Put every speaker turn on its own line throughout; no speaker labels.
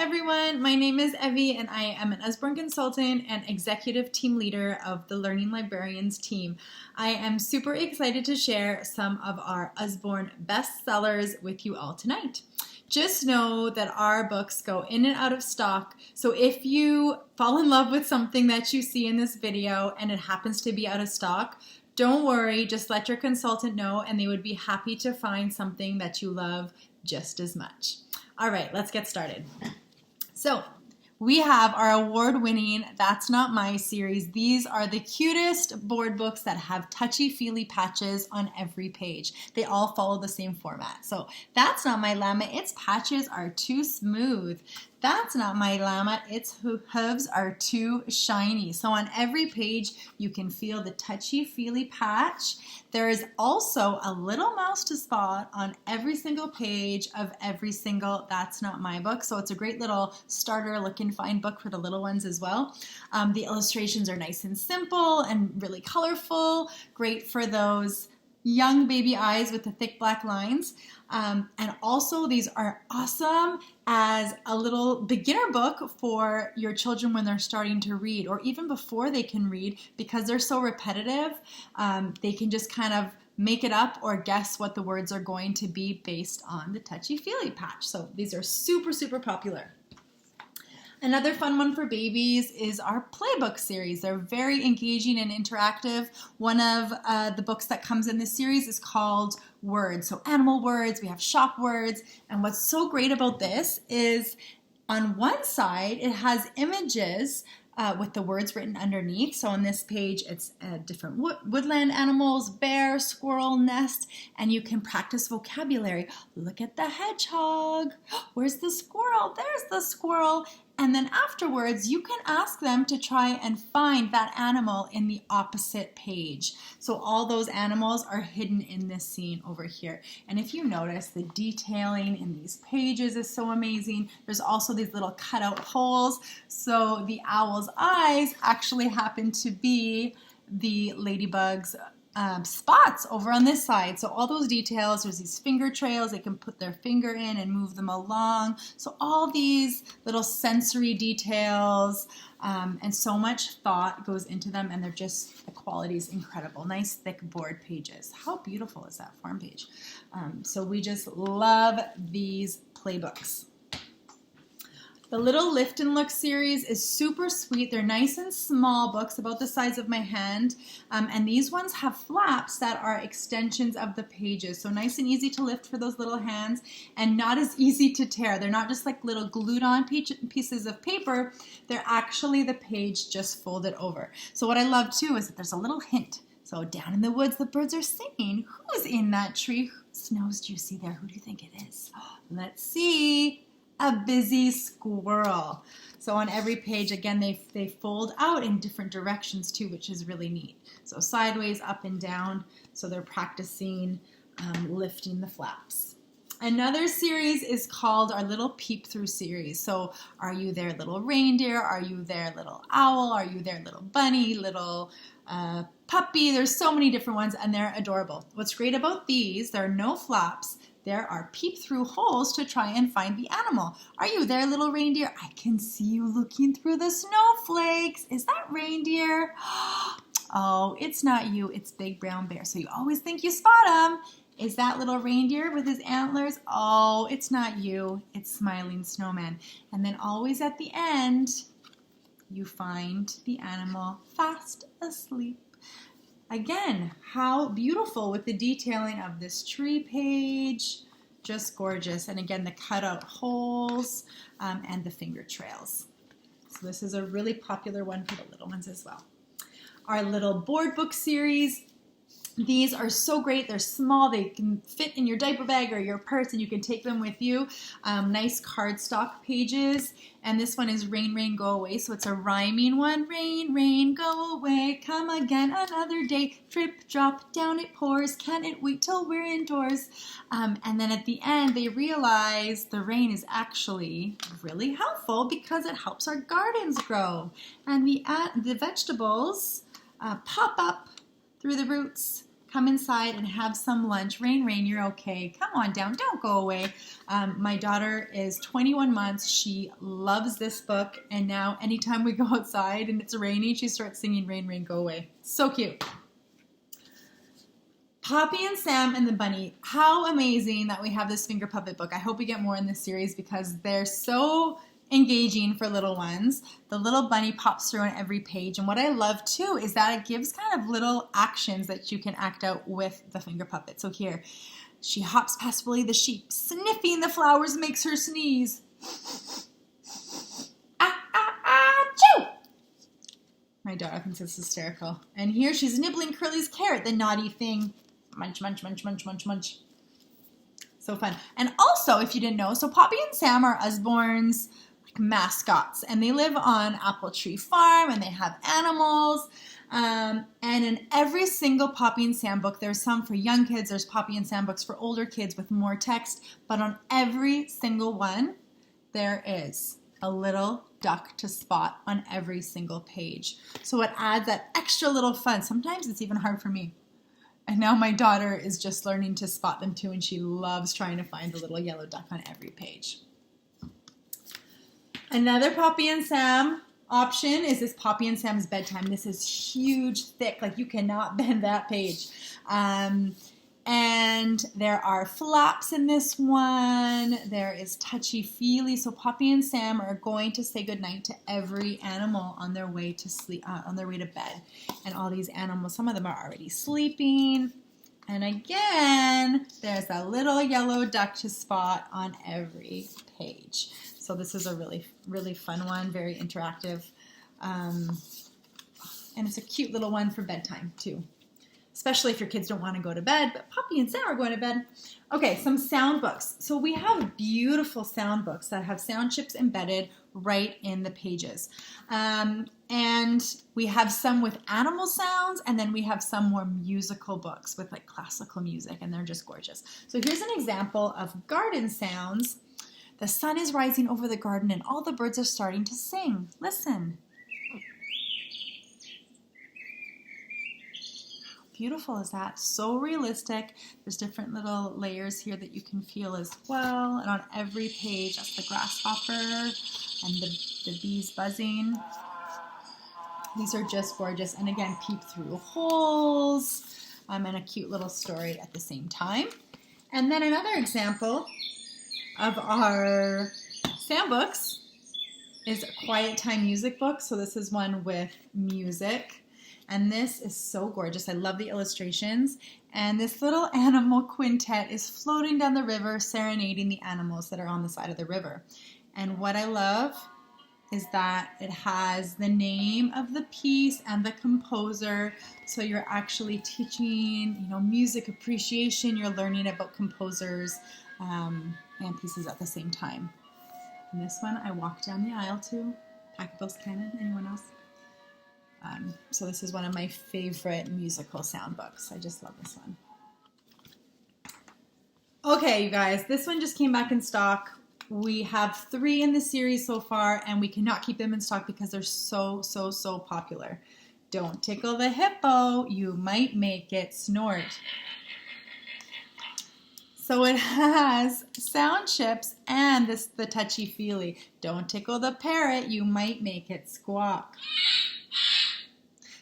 everyone, my name is Evie and I am an Usborne consultant and executive team leader of the Learning Librarians team. I am super excited to share some of our Usborne bestsellers with you all tonight. Just know that our books go in and out of stock, so if you fall in love with something that you see in this video and it happens to be out of stock, don't worry, just let your consultant know and they would be happy to find something that you love just as much. All right, let's get started. So we have our award-winning That's Not My series. These are the cutest board books that have touchy-feely patches on every page. They all follow the same format. So That's Not My Llama, its patches are too smooth. That's Not My Llama, its hooves are too shiny. So on every page, you can feel the touchy-feely patch. There is also a little mouse to spot on every single page of every single That's Not My book. So it's a great little starter look and find book for the little ones as well. The illustrations are nice and simple and really colorful. Great for those young baby eyes with the thick black lines. And also these are awesome as a little beginner book for your children when they're starting to read, or even before they can read, because they're so repetitive. They can just kind of make it up or guess what the words are going to be based on the touchy-feely patch. So these are super, super popular. Another fun one for babies is our playbook series. They're very engaging and interactive. One of the books that comes in this series is called Words. So animal words, we have shop words. And what's so great about this is on one side, it has images with the words written underneath. So on this page, it's different woodland animals, bear, squirrel, nest, and you can practice vocabulary. Look at the hedgehog. Where's the squirrel? There's the squirrel. And then afterwards, you can ask them to try and find that animal in the opposite page. So all those animals are hidden in this scene over here. And if you notice, the detailing in these pages is so amazing. There's also these little cutout holes. So the owl's eyes actually happen to be the ladybug's spots over on this side. So all those details, there's these finger trails, they can put their finger in and move them along. So all these little sensory details and so much thought goes into them, and they're just, the quality is incredible. Nice thick board pages. How beautiful is that form page? So we just love these playbooks. The Little Lift and Look series is super sweet. They're nice and small books, about the size of my hand. And these ones have flaps that are extensions of the pages. So nice and easy to lift for those little hands and not as easy to tear. They're not just like little glued on pieces of paper. They're actually the page just folded over. So what I love too is that there's a little hint. So down in the woods, the birds are singing. Who's in that tree? Whose nose do you see there? Who do you think it is? Let's see. A busy squirrel. So on every page, again, they fold out in different directions too, which is really neat. So sideways, up and down. So they're practicing lifting the flaps. Another series is called our Little Peep Through series. So are you there, little reindeer? Are you there, little owl? Are you there, little bunny, little puppy? There's so many different ones and they're adorable. What's great about these, there are no flaps. There are peep-through holes to try and find the animal. Are you there, little reindeer? I can see you looking through the snowflakes. Is that reindeer? Oh, it's not you. It's Big Brown Bear. So you always think you spot him. Is that little reindeer with his antlers? Oh, it's not you. It's Smiling Snowman. And then always at the end, you find the animal fast asleep. Again, how beautiful with the detailing of this tree page. Just gorgeous. And again, the cutout holes and the finger trails. So this is a really popular one for the little ones as well. Our little board book series. These are so great. They're small. They can fit in your diaper bag or your purse, and you can take them with you. Nice cardstock pages. And this one is Rain, Rain, Go Away. So it's a rhyming one. Rain, rain, go away. Come again another day. Drip, drop, down it pours. Can't it wait till we're indoors? And then at the end, they realize the rain is actually really helpful because it helps our gardens grow. And the vegetables pop up through the roots, come inside and have some lunch. Rain, Rain, you're okay. Come on down. Don't go away. My daughter is 21 months. She loves this book. And now anytime we go outside and it's rainy, she starts singing Rain, Rain, go away. So cute. Poppy and Sam and the Bunny. How amazing that we have this finger puppet book. I hope we get more in this series because they're so engaging for little ones. The little bunny pops through on every page, and what I love too is that it gives kind of little actions that you can act out with the finger puppet. So here, she hops past Willie the sheep, sniffing the flowers makes her sneeze. Ah, ah, ah, choo! My daughter thinks it's hysterical. And here she's nibbling Curly's carrot, the naughty thing. Munch, munch, munch, munch, munch, munch. So fun. And also, if you didn't know, so Poppy and Sam are Usborne's mascots, and they live on Apple Tree Farm, and they have animals. And in every single Poppy and Sam book, there's some for young kids, there's Poppy and Sam books for older kids with more text, but on every single one, there is a little duck to spot on every single page. So it adds that extra little fun. Sometimes it's even hard for me. And now my daughter is just learning to spot them too, and she loves trying to find the little yellow duck on every page. Another Poppy and Sam option is this Poppy and Sam's Bedtime. This is huge, thick, like you cannot bend that page. And there are flaps in this one. There is touchy-feely. So Poppy and Sam are going to say goodnight to every animal on their way to sleep, on their way to bed. And all these animals, some of them are already sleeping. And again, there's a little yellow duck to spot on every page. So this is a really, really fun one, very interactive. And it's a cute little one for bedtime too. Especially if your kids don't want to go to bed, but Poppy and Sam are going to bed. Okay, some sound books. So we have beautiful sound books that have sound chips embedded right in the pages. And we have some with animal sounds, and then we have some more musical books with like classical music, and they're just gorgeous. So here's an example of garden sounds. The sun is rising over the garden, and all the birds are starting to sing. Listen. Beautiful is that? So realistic. There's different little layers here that you can feel as well. And on every page, that's the grasshopper and the bees buzzing. These are just gorgeous. And again, peep through holes and a cute little story at the same time. And then another example of our Sam books is a quiet time music book. So this is one with music. And this is so gorgeous. I love the illustrations. And this little animal quintet is floating down the river, serenading the animals that are on the side of the river. And what I love is that it has the name of the piece and the composer. So you're actually teaching, music appreciation. You're learning about composers and pieces at the same time. And this one I walked down the aisle to. Pachelbel's Canon. Anyone else? So this is one of my favorite musical sound books. I just love this one. Okay, you guys, this one just came back in stock. We have 3 in the series so far, and we cannot keep them in stock because they're so popular. Don't tickle the hippo. You might make it snort. So it has sound chips and the touchy-feely. Don't tickle the parrot. You might make it squawk.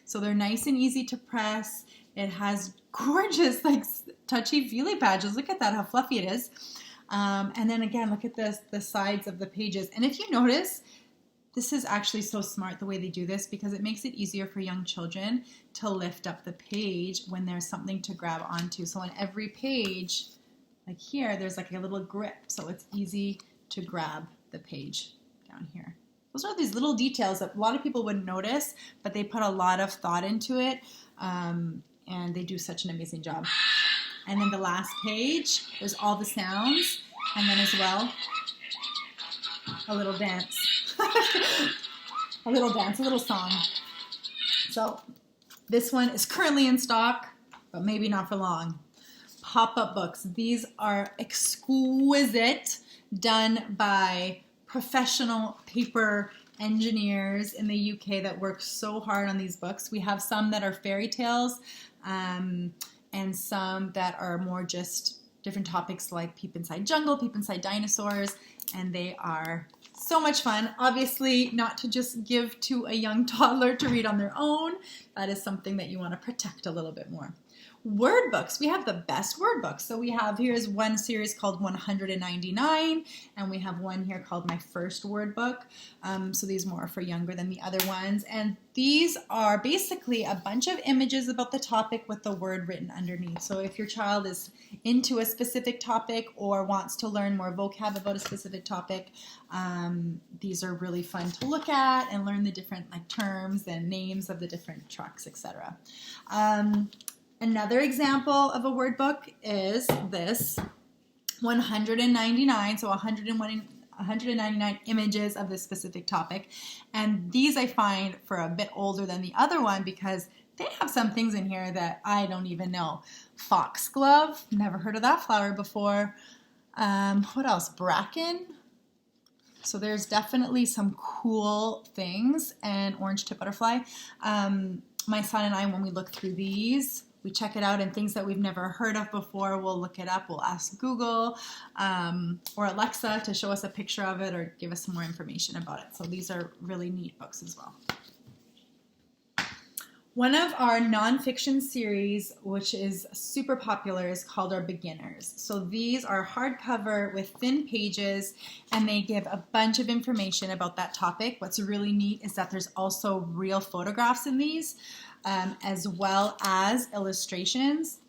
So they're nice and easy to press. It has gorgeous touchy-feely badges. Look at that, how fluffy it is. And then again, look at the sides of the pages. And if you notice, this is actually so smart the way they do this because it makes it easier for young children to lift up the page when there's something to grab onto. So on every page, like here, there's like a little grip. So it's easy to grab the page down here. Those are these little details that a lot of people wouldn't notice, but they put a lot of thought into it, and they do such an amazing job. And then the last page, there's all the sounds, and then as well, a little dance. a little song. So this one is currently in stock, but maybe not for long. Pop-up books. These are exquisite, done by professional paper engineers in the UK that work so hard on these books. We have some that are fairy tales, and some that are more just different topics like Peep Inside Jungle, Peep Inside Dinosaurs, and they are so much fun. Obviously, not to just give to a young toddler to read on their own. That is something that you want to protect a little bit more. Word books. We have the best word books. So we have, here's one series called 199, and we have one here called My First Word Book. So these more for younger than the other ones. And these are basically a bunch of images about the topic with the word written underneath. So if your child is into a specific topic or wants to learn more vocab about a specific topic, these are really fun to look at and learn the different terms and names of the different trucks, etc. Another example of a word book is this 199, so 199 images of this specific topic. And these I find for a bit older than the other one because they have some things in here that I don't even know. Foxglove, never heard of that flower before. What else? Bracken. So there's definitely some cool things. And orange tip butterfly. My son and I, when we look through these, we check it out, and things that we've never heard of before, we'll look it up. We'll ask Google or Alexa to show us a picture of it or give us some more information about it. So these are really neat books as well. One of our nonfiction series, which is super popular, is called our Beginners. So these are hardcover with thin pages, and they give a bunch of information about that topic. What's really neat is that there's also real photographs in these, as well as illustrations,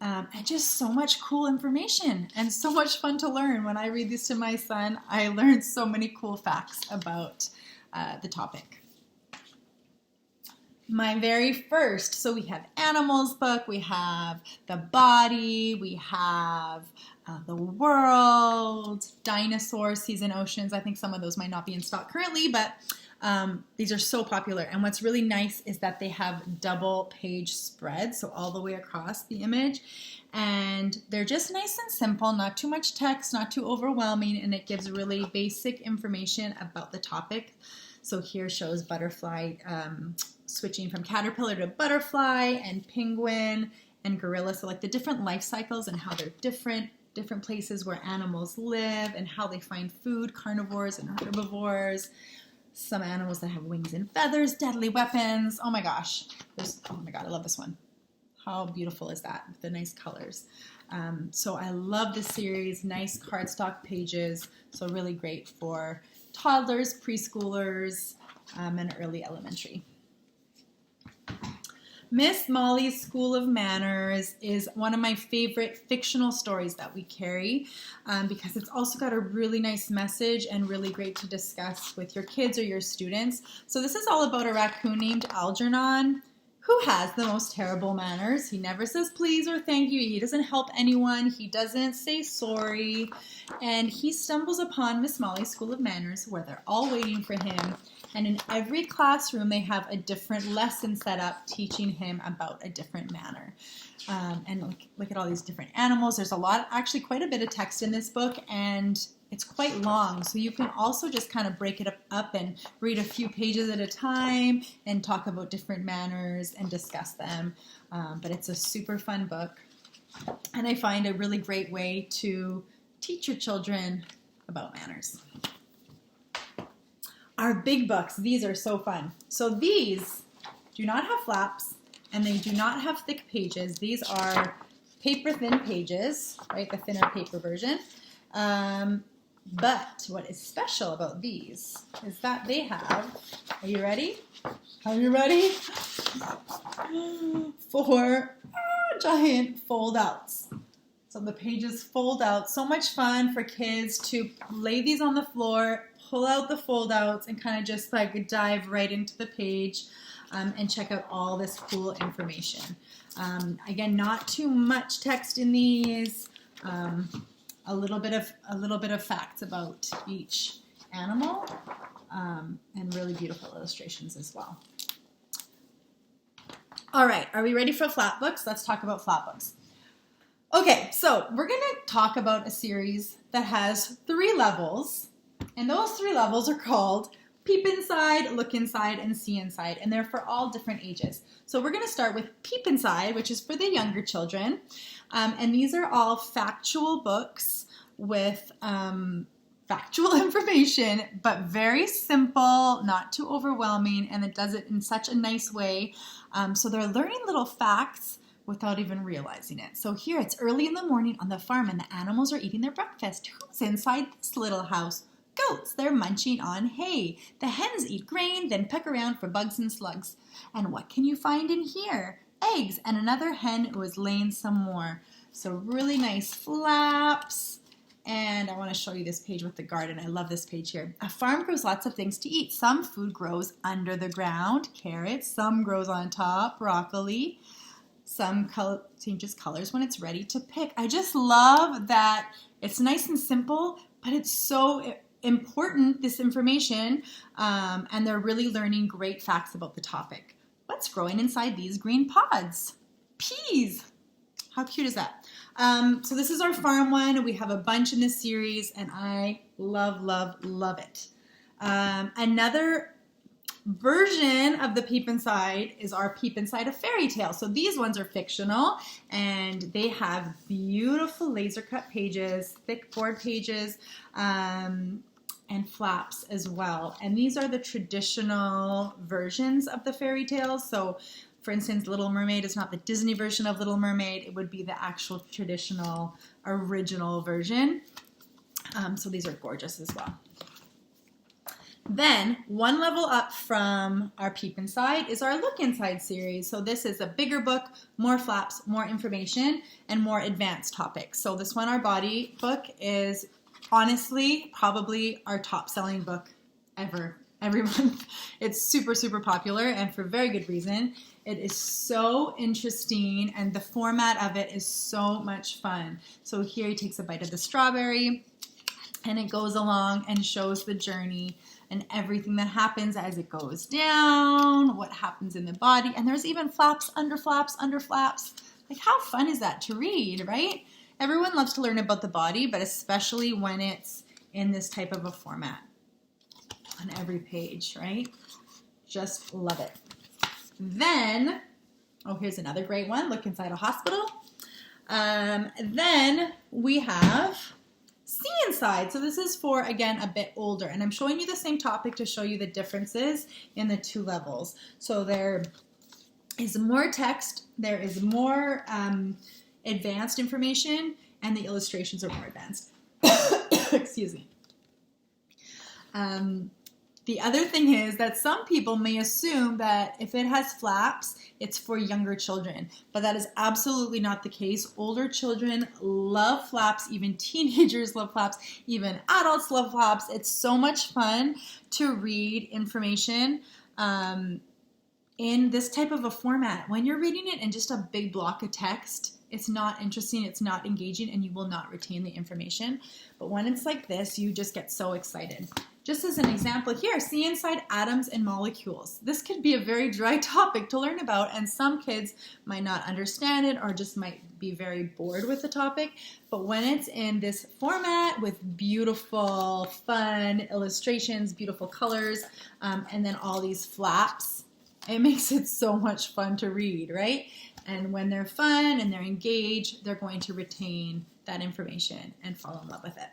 and just so much cool information and so much fun to learn. When I read these to my son, I learned so many cool facts about the topic. My very first, so we have animals book, we have the body, we have the world, dinosaurs, seas and oceans. I think some of those might not be in stock currently, but these are so popular. And what's really nice is that they have double page spread, so all the way across the image. And they're just nice and simple, not too much text, not too overwhelming, and it gives really basic information about the topic. So here shows butterfly, switching from caterpillar to butterfly, and penguin and gorilla. So like the different life cycles and how they're different places where animals live and how they find food, carnivores and herbivores. Some animals that have wings and feathers, deadly weapons. Oh my gosh. Oh my God, I love this one. How beautiful is that? The nice colors. So I love this series, nice cardstock pages. So really great for toddlers, preschoolers, and early elementary. Miss Molly's School of Manners is one of my favorite fictional stories that we carry because it's also got a really nice message and really great to discuss with your kids or your students. So this is all about a raccoon named Algernon who has the most terrible manners. He never says please or thank you. He doesn't help anyone. He doesn't say sorry. And he stumbles upon Miss Molly's School of Manners where they're all waiting for him. And in every classroom, they have a different lesson set up teaching him about a different manner. And look at all these different animals. There's a lot, actually quite a bit of text in this book, and it's quite long. So you can also just kind of break it up and read a few pages at a time and talk about different manners and discuss them. But it's a super fun book. And I find a really great way to teach your children about manners. Our big books, these are so fun. So these do not have flaps and they do not have thick pages. These are paper thin pages, right? The thinner paper version. But what is special about these is that they have, are you ready? Are you ready? 4 giant fold outs. So the pages fold out. So much fun for kids to lay these on the floor, pull out the fold outs, and kind of just like dive right into the page and check out all this cool information. Again, not too much text in these. A little bit of facts about each animal, and really beautiful illustrations as well. All right, are we ready for flat books? Let's talk about flat books. Okay, so we're going to talk about a series that has 3 levels, and those 3 levels are called peep inside, look inside, and see inside, and they're for all different ages. So we're going to start with Peep Inside, which is for the younger children, and these are all factual books with factual information, but very simple, not too overwhelming, and it does it in such a nice way. So they're learning little facts without even realizing it. So here it's early in the morning on the farm and the animals are eating their breakfast. Who's inside this little house? Goats, they're munching on hay. The hens eat grain, then peck around for bugs and slugs. And what can you find in here? Eggs and another hen who is laying some more. So really nice flaps. And I want to show you this page with the garden. I love this page here. A farm grows lots of things to eat. Some food grows under the ground, carrots. Some grows on top, broccoli. Some changes colors when it's ready to pick. I just love that it's nice and simple, but it's so important, this information, and they're really learning great facts about the topic. What's growing inside these green pods? Peas. How cute is that? So this is our farm one. We have a bunch in this series, and I love, love, love it. Another version of the Peep Inside is our Peep Inside a Fairy Tale. So these ones are fictional, and they have beautiful laser cut pages, thick board pages, and flaps as well. And these are the traditional versions of the fairy tales. So for instance, Little Mermaid is not the Disney version of Little Mermaid. It would be the actual traditional original version. So these are gorgeous as well. Then one level up from our Peep Inside is our Look Inside series. So this is a bigger book, more flaps, more information, and more advanced topics. So this one, our body book, is honestly probably our top selling book ever, every month. It's super, super popular, and for very good reason. It is so interesting, and the format of it is so much fun. So here he takes a bite of the strawberry, and it goes along and shows the journey and everything that happens as it goes down, what happens in the body, and there's even flaps, under flaps, under flaps. Like, how fun is that to read, right? Everyone loves to learn about the body, but especially when it's in this type of a format on every page, right? Just love it. Then, oh, here's another great one, Look Inside a Hospital. Then we have See Inside. So this is for, again, a bit older, and I'm showing you the same topic to show you the differences in the two levels. So there is more text, there is more advanced information, and the illustrations are more advanced. Excuse me. The other thing is that some people may assume that if it has flaps, it's for younger children, but that is absolutely not the case. Older children love flaps, even teenagers love flaps, even adults love flaps. It's so much fun to read information in this type of a format. When you're reading it in just a big block of text, it's not interesting, it's not engaging, and you will not retain the information. But when it's like this, you just get so excited. Just as an example here, See Inside Atoms and Molecules. This could be a very dry topic to learn about, and some kids might not understand it or just might be very bored with the topic. But when it's in this format with beautiful, fun illustrations, beautiful colors, and then all these flaps, it makes it so much fun to read, right? And when they're fun and they're engaged, they're going to retain that information and fall in love with it.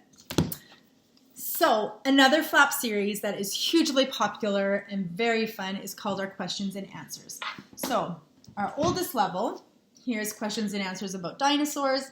So another flap series that is hugely popular and very fun is called our Questions and Answers. So our oldest level, here's questions and answers about dinosaurs,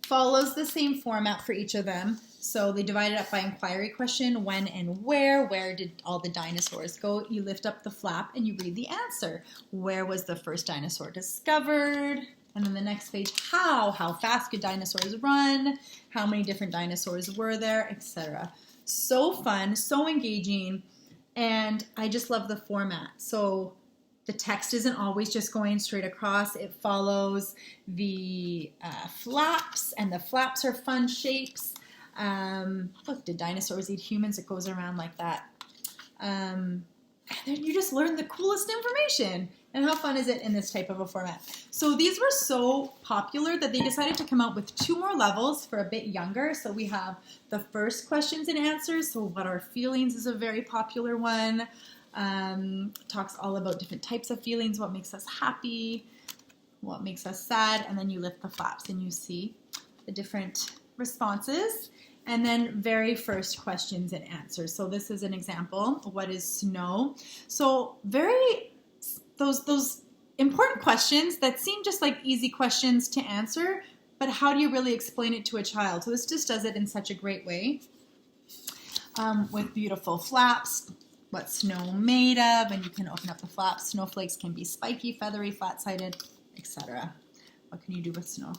follows the same format for each of them. So they divide it up by inquiry question, when and where did all the dinosaurs go? You lift up the flap and you read the answer. Where was the first dinosaur discovered? And then the next page, how fast could dinosaurs run? How many different dinosaurs were there, etc. So fun, so engaging, and I just love the format. So the text isn't always just going straight across. It follows the flaps, and the flaps are fun shapes. Look, did dinosaurs eat humans? It goes around like that. And and then you just learn the coolest information. And how fun is it in this type of a format? So these were so popular that they decided to come out with 2 more levels for a bit younger. So we have the first questions and answers. So what are feelings is a very popular one. Talks all about different types of feelings, what makes us happy, what makes us sad, and then you lift the flaps and you see the different responses. And then very first questions and answers. So this is an example. What is snow? So those important questions that seem just like easy questions to answer, but how do you really explain it to a child? So this just does it in such a great way with beautiful flaps. What's snow made of? And you can open up the flaps. Snowflakes can be spiky, feathery, flat-sided, etc. What can you do with snow?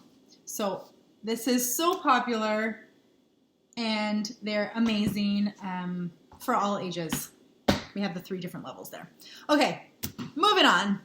So this is so popular, and they're amazing for all ages. We have the 3 different levels there. Okay, moving on.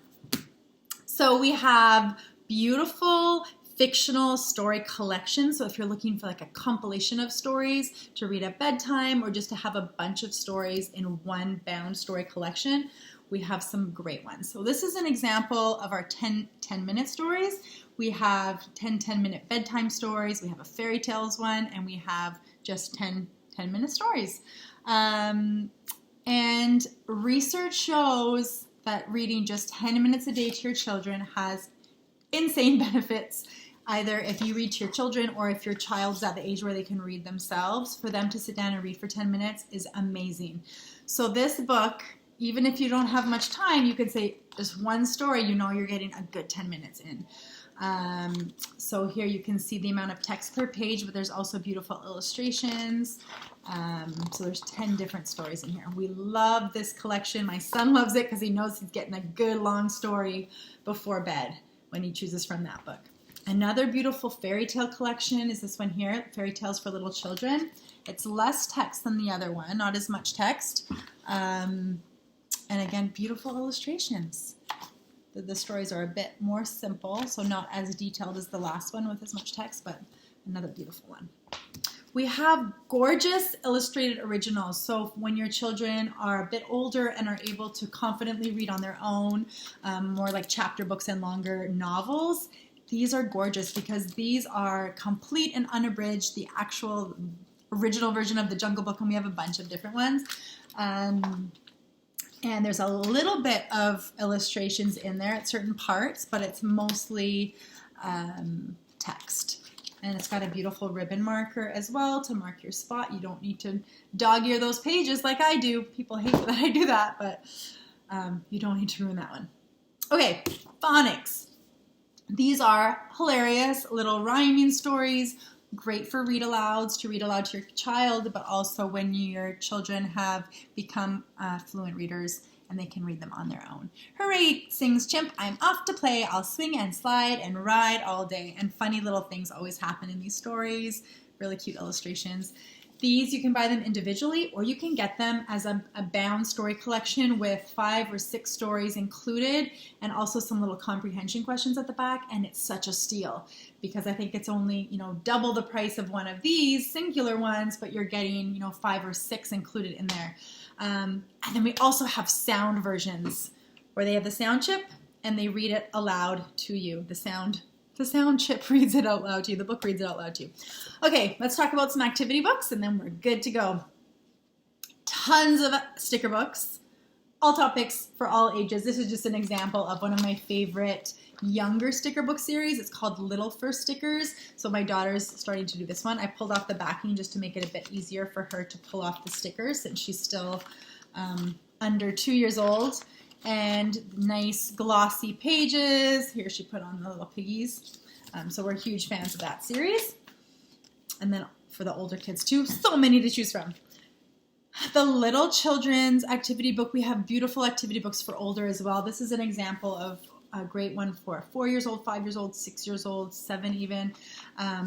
So we have beautiful fictional story collections. So if you're looking for like a compilation of stories to read at bedtime or just to have a bunch of stories in one bound story collection, we have some great ones. So this is an example of our 10-minute stories. We have 10-minute bedtime stories. We have a fairy tales one, and we have just 10-minute stories. And research shows that reading just 10 minutes a day to your children has insane benefits. Either if you read to your children or if your child's at the age where they can read themselves, for them to sit down and read for 10 minutes is amazing. So this book, even if you don't have much time, you could say just one story, you know you're getting a good 10 minutes in. So here you can see the amount of text per page, but there's also beautiful illustrations. So there's 10 different stories in here. We love this collection. My son loves it because he knows he's getting a good long story before bed when he chooses from that book. Another beautiful fairy tale collection is this one here, Fairy Tales for Little Children. It's less text than the other one, not as much text. And again, beautiful illustrations. The stories are a bit more simple, so not as detailed as the last one with as much text, but another beautiful one. We have gorgeous illustrated originals. So when your children are a bit older and are able to confidently read on their own, more like chapter books and longer novels, these are gorgeous because these are complete and unabridged, the actual original version of the Jungle Book, and we have a bunch of different ones. And there's a little bit of illustrations in there at certain parts, but it's mostly text. And it's got a beautiful ribbon marker as well to mark your spot. You don't need to dog-ear those pages like I do. People hate that I do that, but you don't need to ruin that one. Okay, phonics. These are hilarious little rhyming stories, great for read-alouds, to read aloud to your child, but also when your children have become fluent readers and they can read them on their own. Hooray, sings Chimp, I'm off to play. I'll swing and slide and ride all day. And funny little things always happen in these stories. Really cute illustrations. These, you can buy them individually, or you can get them as a bound story collection with 5 or 6 stories included, and also some little comprehension questions at the back. And it's such a steal because I think it's only, double the price of one of these singular ones, but you're getting, 5 or 6 included in there. And then we also have sound versions where they have the sound chip and they read it aloud to you. The sound chip reads it out loud to you. The book reads it out loud to you. Okay, let's talk about some activity books and then we're good to go. Tons of sticker books, all topics for all ages. This is just an example of one of my favorite younger sticker book series. It's called Little First Stickers. So my daughter's starting to do this one. I pulled off the backing just to make it a bit easier for her to pull off the stickers since she's still under 2 years old. And nice glossy pages. Here she put on the little piggies. So we're huge fans of that series. And then for the older kids too, so many to choose from. The little children's activity book, we have beautiful activity books for older as well. This is an example of a great one for 4 years old, 5 years old, 6 years old, 7 even.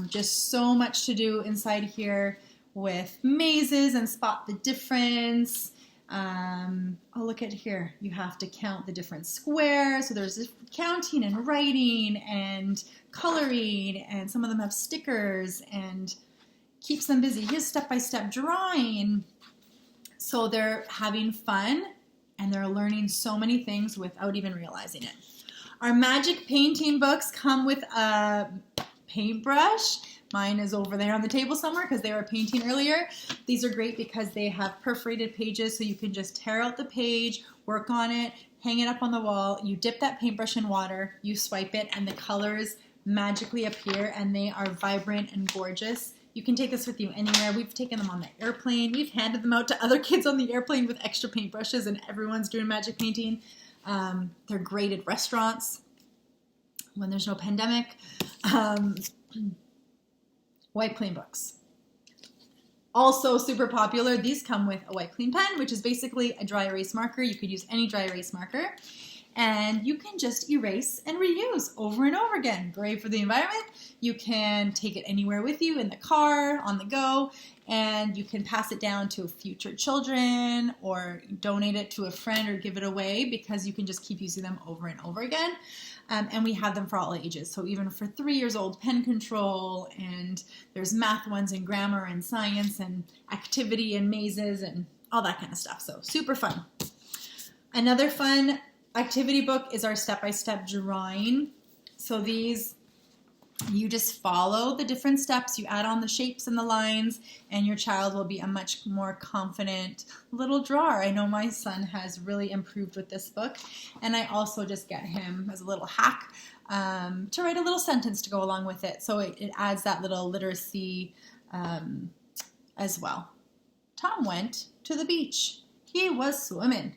Just so much to do inside here with mazes and spot the difference. Oh, look at here. You have to count the different squares. So there's counting and writing and coloring, and some of them have stickers and keeps them busy. Here's step-by-step drawing. So they're having fun and they're learning so many things without even realizing it. Our magic painting books come with a paintbrush. Mine is over there on the table somewhere because they were painting earlier. These are great because they have perforated pages, so you can just tear out the page, work on it, hang it up on the wall. You dip that paintbrush in water, you swipe it, and the colors magically appear, and they are vibrant and gorgeous. You can take this with you anywhere. We've taken them on the airplane. We've handed them out to other kids on the airplane with extra paintbrushes, and everyone's doing magic painting. They're great at restaurants when there's no pandemic. White Clean books. Also super popular, these come with a White Clean pen, which is basically a dry erase marker. You could use any dry erase marker. And you can just erase and reuse over and over again. Great for the environment. You can take it anywhere with you, in the car, on the go, and you can pass it down to future children or donate it to a friend or give it away because you can just keep using them over and over again. And we have them for all ages. So even for 3 years old, pen control, and there's math ones and grammar and science and activity and mazes and all that kind of stuff. So super fun. Another fun activity book is our step-by-step drawing. So these, you just follow the different steps, you add on the shapes and the lines, and your child will be a much more confident little drawer. I know my son has really improved with this book, and I also just get him as a little hack to write a little sentence to go along with it. So it adds that little literacy as well. Tom went to the beach. He was swimming.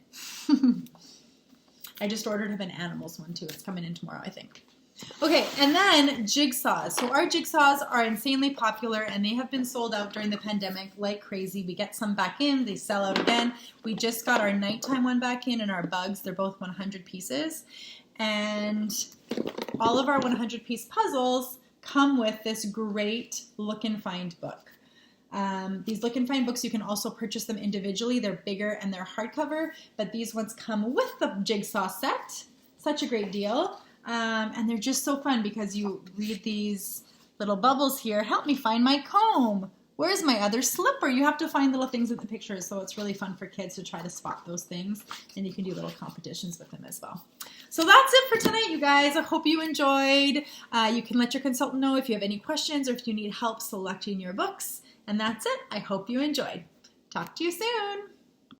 I just ordered him an animals one too. It's coming in tomorrow, I think. Okay, and then jigsaws. So our jigsaws are insanely popular, and they have been sold out during the pandemic like crazy. We get some back in, they sell out again. We just got our nighttime one back in and our bugs. They're both 100 pieces. And all of our 100-piece puzzles come with this great Look and Find book. These Look and Find books, you can also purchase them individually. They're bigger and they're hardcover, but these ones come with the jigsaw set. Such a great deal. And they're just so fun because you read these little bubbles here. Help me find my comb. Where's my other slipper? You have to find little things in the pictures, so it's really fun for kids to try to spot those things, and you can do little competitions with them as well. So that's it for tonight, you guys. I hope you enjoyed. You can let your consultant know if you have any questions or if you need help selecting your books. And that's it. I hope you enjoyed. Talk to you soon.